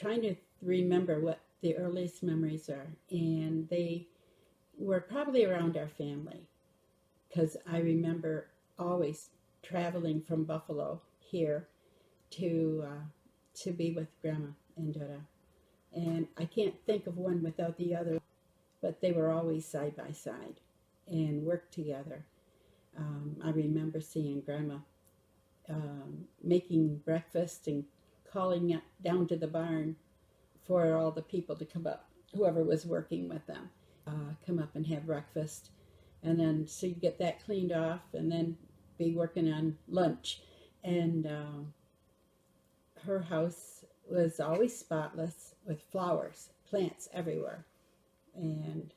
trying to remember what the earliest memories are, and they were probably around our family, because I remember always traveling from Buffalo here to be with Grandma and Dada. And I can't think of one without the other, but they were always side by side and worked together. I remember seeing Grandma making breakfast and calling down to the barn for all the people to come up, whoever was working with them, come up and have breakfast. And then so you get that cleaned off and then be working on lunch. And her house was always spotless with flowers, plants everywhere. And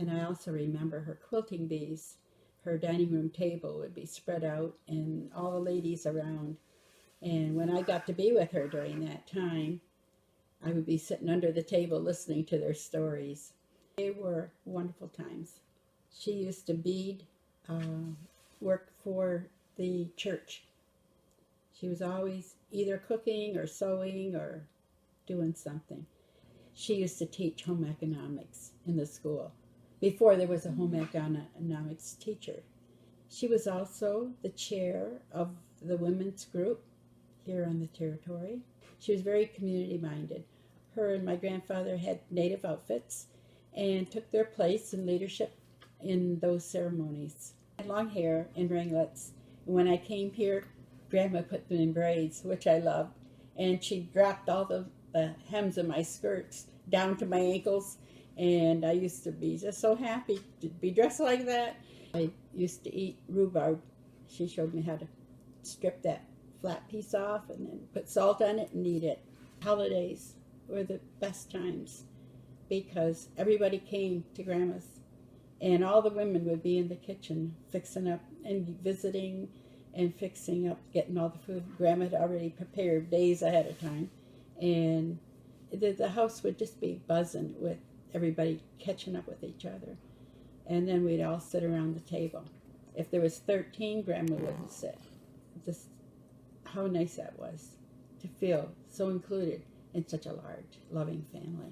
I also remember her quilting bees. Her dining room table would be spread out and all the ladies around. And when I got to be with her during that time, I would be sitting under the table listening to their stories. They were wonderful times. She used to bead, work for the church. She was always either cooking or sewing or doing something. She used to teach home economics in the school before there was a home economics teacher. She was also the chair of the women's group here on the territory. She was very community-minded. Her and my grandfather had native outfits and took their place in leadership in those ceremonies. I had long hair and ringlets. And when I came here, Grandma put them in braids, which I loved. And she dropped all the hems of my skirts down to my ankles. And I used to be just so happy to be dressed like that. I used to eat rhubarb. She showed me how to strip that flat piece off and then put salt on it and eat it. Holidays were the best times because everybody came to Grandma's. And all the women would be in the kitchen fixing up and visiting and fixing up, getting all the food Grandma had already prepared days ahead of time. And the house would just be buzzing with everybody catching up with each other. And then we'd all sit around the table. If there was 13, Grandma would sit. Just how nice that was to feel so included in such a large, loving family.